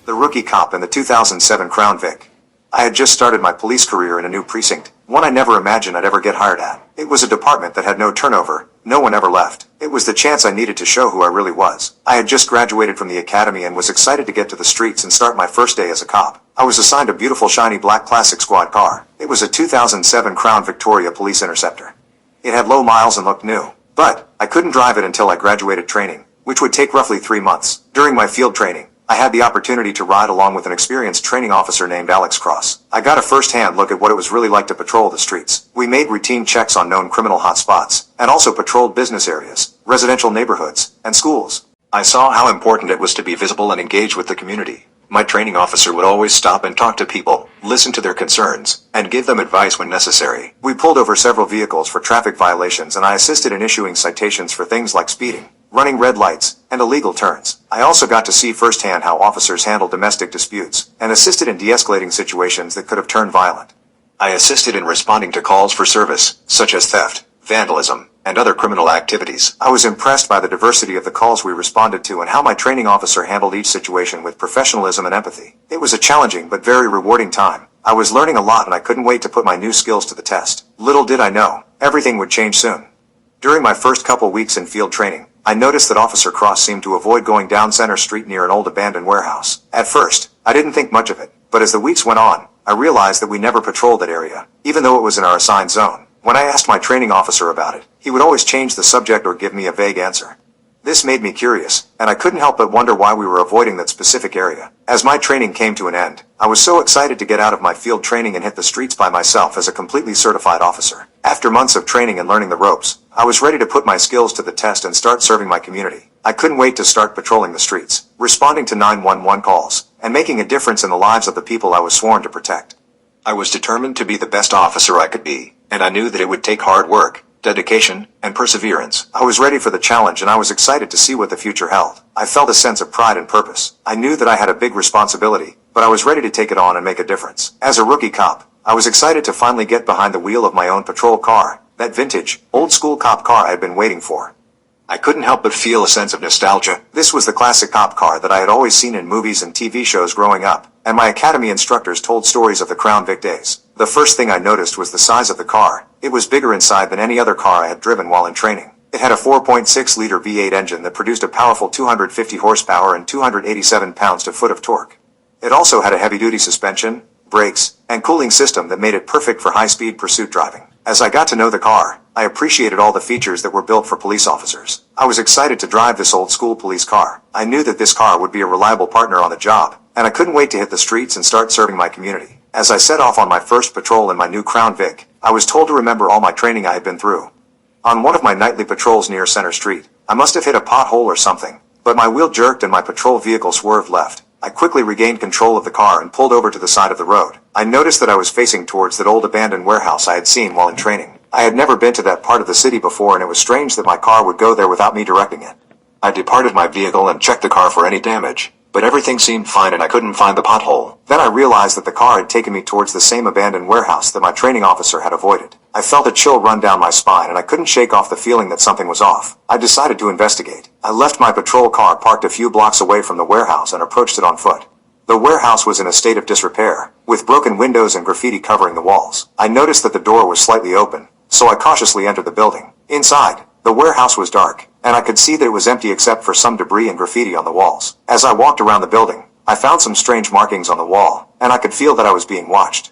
The rookie cop in the 2007 Crown Vic. I had just started my police career in a new precinct, one I never imagined I'd ever get hired at. It was a department that had no turnover, no one ever left. It was the chance I needed to show who I really was. I had just graduated from the academy and was excited to get to the streets and start my first day as a cop. I was assigned a beautiful shiny black classic squad car. It was a 2007 Crown Victoria Police Interceptor. It had low miles and looked new, but I couldn't drive it until I graduated training, which would take roughly 3 months. During my field training, I had the opportunity to ride along with an experienced training officer named Alex Cross. I got a first-hand look at what it was really like to patrol the streets. We made routine checks on known criminal hotspots, and also patrolled business areas, residential neighborhoods, and schools. I saw how important it was to be visible and engage with the community. My training officer would always stop and talk to people, listen to their concerns, and give them advice when necessary. We pulled over several vehicles for traffic violations, and I assisted in issuing citations for things like speeding, running red lights, and illegal turns. I also got to see firsthand how officers handle domestic disputes, and assisted in de-escalating situations that could have turned violent. I assisted in responding to calls for service, such as theft, vandalism, and other criminal activities. I was impressed by the diversity of the calls we responded to and how my training officer handled each situation with professionalism and empathy. It was a challenging but very rewarding time. I was learning a lot and I couldn't wait to put my new skills to the test. Little did I know, everything would change soon. During my first couple weeks in field training, I noticed that Officer Cross seemed to avoid going down Center Street near an old abandoned warehouse. At first, I didn't think much of it, but as the weeks went on, I realized that we never patrolled that area, even though it was in our assigned zone. When I asked my training officer about it, he would always change the subject or give me a vague answer. This made me curious, and I couldn't help but wonder why we were avoiding that specific area. As my training came to an end, I was so excited to get out of my field training and hit the streets by myself as a completely certified officer. After months of training and learning the ropes, I was ready to put my skills to the test and start serving my community. I couldn't wait to start patrolling the streets, responding to 911 calls, and making a difference in the lives of the people I was sworn to protect. I was determined to be the best officer I could be, and I knew that it would take hard work, dedication, and perseverance. I was ready for the challenge and I was excited to see what the future held. I felt a sense of pride and purpose. I knew that I had a big responsibility, but I was ready to take it on and make a difference. As a rookie cop, I was excited to finally get behind the wheel of my own patrol car, that vintage, old-school cop car I had been waiting for. I couldn't help but feel a sense of nostalgia. This was the classic cop car that I had always seen in movies and TV shows growing up, and my academy instructors told stories of the Crown Vic days. The first thing I noticed was the size of the car. It was bigger inside than any other car I had driven while in training. It had a 4.6-liter V8 engine that produced a powerful 250 horsepower and 287 pounds-to-foot of torque. It also had a heavy-duty suspension, brakes, and cooling system that made it perfect for high-speed pursuit driving. As I got to know the car, I appreciated all the features that were built for police officers. I was excited to drive this old-school police car. I knew that this car would be a reliable partner on the job, and I couldn't wait to hit the streets and start serving my community. As I set off on my first patrol in my new Crown Vic, I was told to remember all my training I had been through. On one of my nightly patrols near Center Street, I must have hit a pothole or something, but my wheel jerked and my patrol vehicle swerved left. I quickly regained control of the car and pulled over to the side of the road. I noticed that I was facing towards that old abandoned warehouse I had seen while in training. I had never been to that part of the city before and it was strange that my car would go there without me directing it. I departed my vehicle and checked the car for any damage, but everything seemed fine and I couldn't find the pothole. Then I realized that the car had taken me towards the same abandoned warehouse that my training officer had avoided. I felt a chill run down my spine and I couldn't shake off the feeling that something was off. I decided to investigate. I left my patrol car parked a few blocks away from the warehouse and approached it on foot. The warehouse was in a state of disrepair, with broken windows and graffiti covering the walls. I noticed that the door was slightly open, so I cautiously entered the building. Inside, the warehouse was dark, and I could see that it was empty except for some debris and graffiti on the walls. As I walked around the building, I found some strange markings on the wall, and I could feel that I was being watched.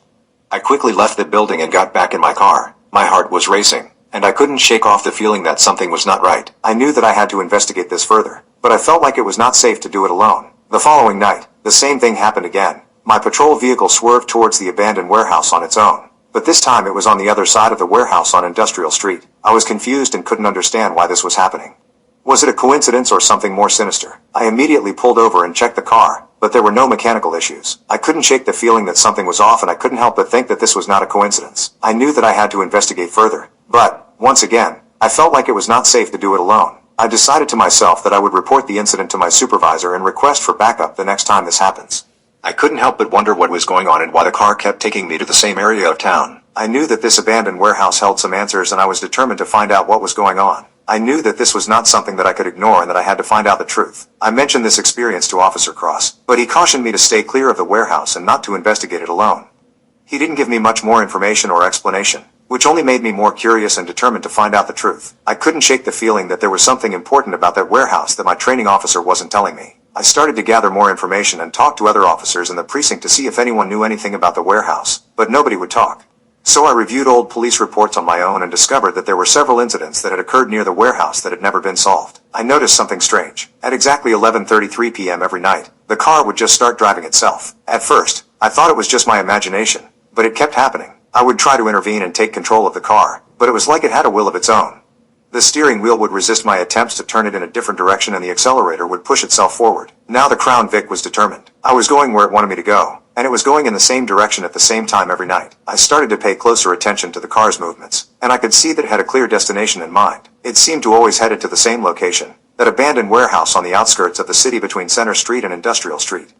I quickly left the building and got back in my car. My heart was racing, and I couldn't shake off the feeling that something was not right. I knew that I had to investigate this further, but I felt like it was not safe to do it alone. The following night, the same thing happened again. My patrol vehicle swerved towards the abandoned warehouse on its own, but this time it was on the other side of the warehouse on Industrial Street. I was confused and couldn't understand why this was happening. Was it a coincidence or something more sinister? I immediately pulled over and checked the car, but there were no mechanical issues. I couldn't shake the feeling that something was off and I couldn't help but think that this was not a coincidence. I knew that I had to investigate further, but, once again, I felt like it was not safe to do it alone. I decided to myself that I would report the incident to my supervisor and request for backup the next time this happens. I couldn't help but wonder what was going on and why the car kept taking me to the same area of town. I knew that this abandoned warehouse held some answers and I was determined to find out what was going on. I knew that this was not something that I could ignore and that I had to find out the truth. I mentioned this experience to Officer Cross, but he cautioned me to stay clear of the warehouse and not to investigate it alone. He didn't give me much more information or explanation, which only made me more curious and determined to find out the truth. I couldn't shake the feeling that there was something important about that warehouse that my training officer wasn't telling me. I started to gather more information and talk to other officers in the precinct to see if anyone knew anything about the warehouse, but nobody would talk. So I reviewed old police reports on my own and discovered that there were several incidents that had occurred near the warehouse that had never been solved. I noticed something strange. At exactly 11:33 p.m. every night, the car would just start driving itself. At first, I thought it was just my imagination, but it kept happening. I would try to intervene and take control of the car, but it was like it had a will of its own. The steering wheel would resist my attempts to turn it in a different direction and the accelerator would push itself forward. Now the Crown Vic was determined. I was going where it wanted me to go, and it was going in the same direction at the same time every night. I started to pay closer attention to the car's movements, and I could see that it had a clear destination in mind. It seemed to always headed to the same location, that abandoned warehouse on the outskirts of the city between Center Street and Industrial Street.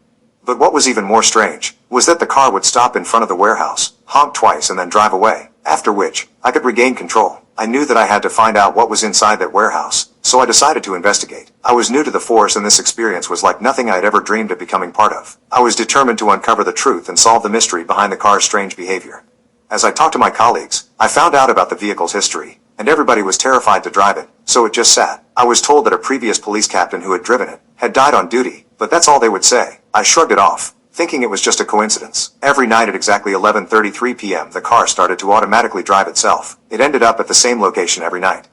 But what was even more strange was that the car would stop in front of the warehouse, honk twice and then drive away, after which I could regain control. I knew that I had to find out what was inside that warehouse, so I decided to investigate. I was new to the force and this experience was like nothing I had ever dreamed of becoming part of. I was determined to uncover the truth and solve the mystery behind the car's strange behavior. As I talked to my colleagues, I found out about the vehicle's history, and everybody was terrified to drive it, so it just sat. I was told that a previous police captain who had driven it had died on duty, but that's all they would say. I shrugged it off, thinking it was just a coincidence. Every night at exactly 11:33 p.m. the car started to automatically drive itself. It ended up at the same location every night.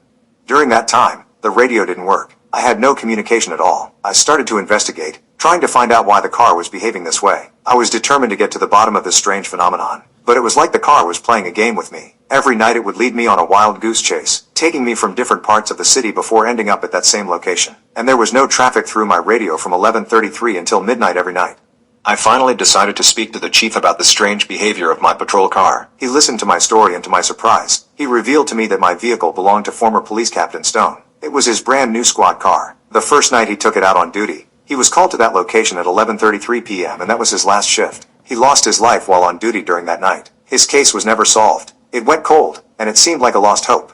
During that time, the radio didn't work. I had no communication at all. I started to investigate, trying to find out why the car was behaving this way. I was determined to get to the bottom of this strange phenomenon, but it was like the car was playing a game with me. Every night it would lead me on a wild goose chase, taking me from different parts of the city before ending up at that same location. And there was no traffic through my radio from 11:33 until midnight every night. I finally decided to speak to the chief about the strange behavior of my patrol car. He listened to my story and to my surprise, he revealed to me that my vehicle belonged to former police Captain Stone. It was his brand new squad car. The first night he took it out on duty, he was called to that location at 11:33 p.m. and that was his last shift. He lost his life while on duty during that night. His case was never solved. It went cold, and it seemed like a lost hope.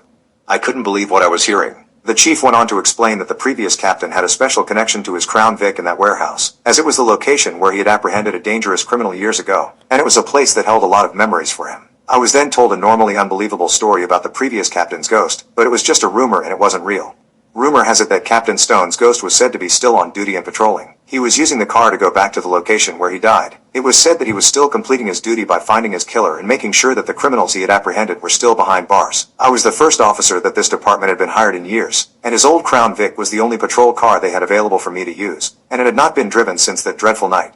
I couldn't believe what I was hearing. The chief went on to explain that the previous captain had a special connection to his Crown Vic in that warehouse, as it was the location where he had apprehended a dangerous criminal years ago, and it was a place that held a lot of memories for him. I was then told a normally unbelievable story about the previous captain's ghost, but it was just a rumor and it wasn't real. Rumor has it that Captain Stone's ghost was said to be still on duty and patrolling. He was using the car to go back to the location where he died. It was said that he was still completing his duty by finding his killer and making sure that the criminals he had apprehended were still behind bars. I was the first officer that this department had been hired in years, and his old Crown Vic was the only patrol car they had available for me to use, and it had not been driven since that dreadful night.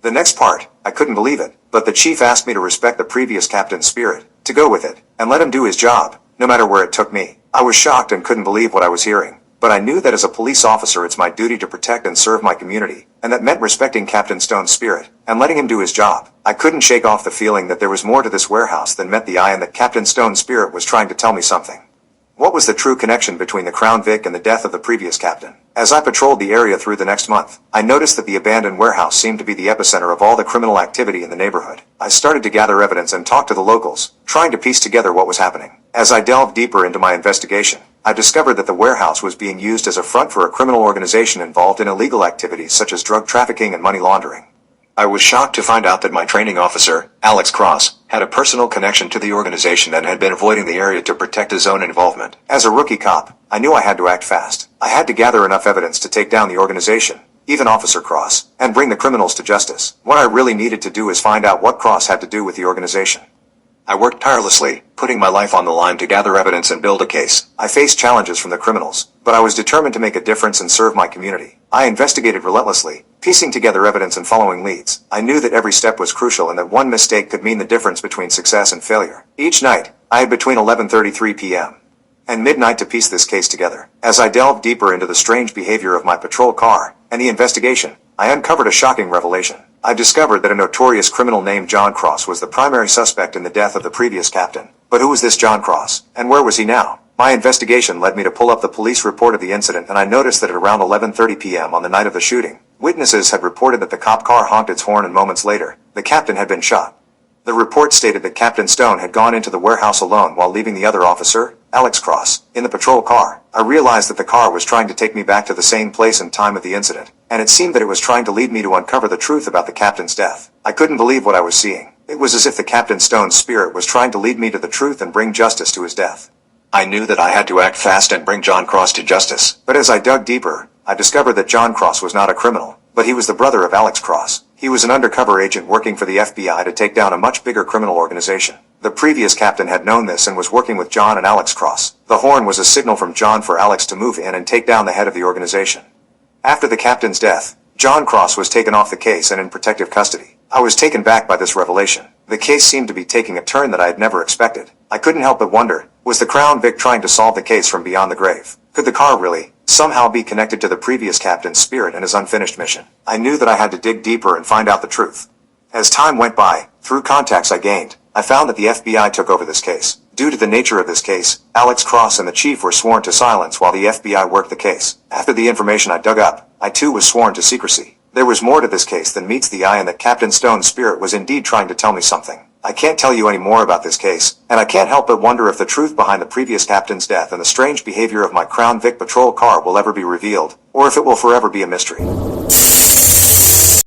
The next part, I couldn't believe it, but the chief asked me to respect the previous captain's spirit, to go with it, and let him do his job, no matter where it took me. I was shocked and couldn't believe what I was hearing. But I knew that as a police officer it's my duty to protect and serve my community, and that meant respecting Captain Stone's spirit, and letting him do his job. I couldn't shake off the feeling that there was more to this warehouse than met the eye and that Captain Stone's spirit was trying to tell me something. What was the true connection between the Crown Vic and the death of the previous captain? As I patrolled the area through the next month, I noticed that the abandoned warehouse seemed to be the epicenter of all the criminal activity in the neighborhood. I started to gather evidence and talk to the locals, trying to piece together what was happening. As I delved deeper into my investigation, I discovered that the warehouse was being used as a front for a criminal organization involved in illegal activities such as drug trafficking and money laundering. I was shocked to find out that my training officer, Alex Cross, had a personal connection to the organization and had been avoiding the area to protect his own involvement. As a rookie cop, I knew I had to act fast. I had to gather enough evidence to take down the organization, even Officer Cross, and bring the criminals to justice. What I really needed to do is find out what Cross had to do with the organization. I worked tirelessly, putting my life on the line to gather evidence and build a case. I faced challenges from the criminals, but I was determined to make a difference and serve my community. I investigated relentlessly, piecing together evidence and following leads. I knew that every step was crucial and that one mistake could mean the difference between success and failure. Each night, I had between 11:33 p.m. and midnight to piece this case together. As I delved deeper into the strange behavior of my patrol car and the investigation, I uncovered a shocking revelation. I discovered that a notorious criminal named John Cross was the primary suspect in the death of the previous captain. But who was this John Cross, and where was he now? My investigation led me to pull up the police report of the incident, and I noticed that at around 11:30 p.m. on the night of the shooting, witnesses had reported that the cop car honked its horn and moments later, the captain had been shot. The report stated that Captain Stone had gone into the warehouse alone while leaving the other officer, Alex Cross, in the patrol car. I realized that the car was trying to take me back to the same place and time of the incident, and it seemed that it was trying to lead me to uncover the truth about the captain's death. I couldn't believe what I was seeing. It was as if the Captain Stone's spirit was trying to lead me to the truth and bring justice to his death. I knew that I had to act fast and bring John Cross to justice, but as I dug deeper, I discovered that John Cross was not a criminal, but he was the brother of Alex Cross. He was an undercover agent working for the FBI to take down a much bigger criminal organization. The previous captain had known this and was working with John and Alex Cross. The horn was a signal from John for Alex to move in and take down the head of the organization. After the captain's death, John Cross was taken off the case and in protective custody. I was taken back by this revelation. The case seemed to be taking a turn that I had never expected. I couldn't help but wonder, was the Crown Vic trying to solve the case from beyond the grave? Could the car really, somehow be connected to the previous captain's spirit and his unfinished mission? I knew that I had to dig deeper and find out the truth. As time went by, through contacts I gained, I found that the FBI took over this case. Due to the nature of this case, Alex Cross and the chief were sworn to silence while the FBI worked the case. After the information I dug up, I too was sworn to secrecy. There was more to this case than meets the eye, and that Captain Stone's spirit was indeed trying to tell me something. I can't tell you any more about this case, and I can't help but wonder if the truth behind the previous captain's death and the strange behavior of my Crown Vic patrol car will ever be revealed, or if it will forever be a mystery.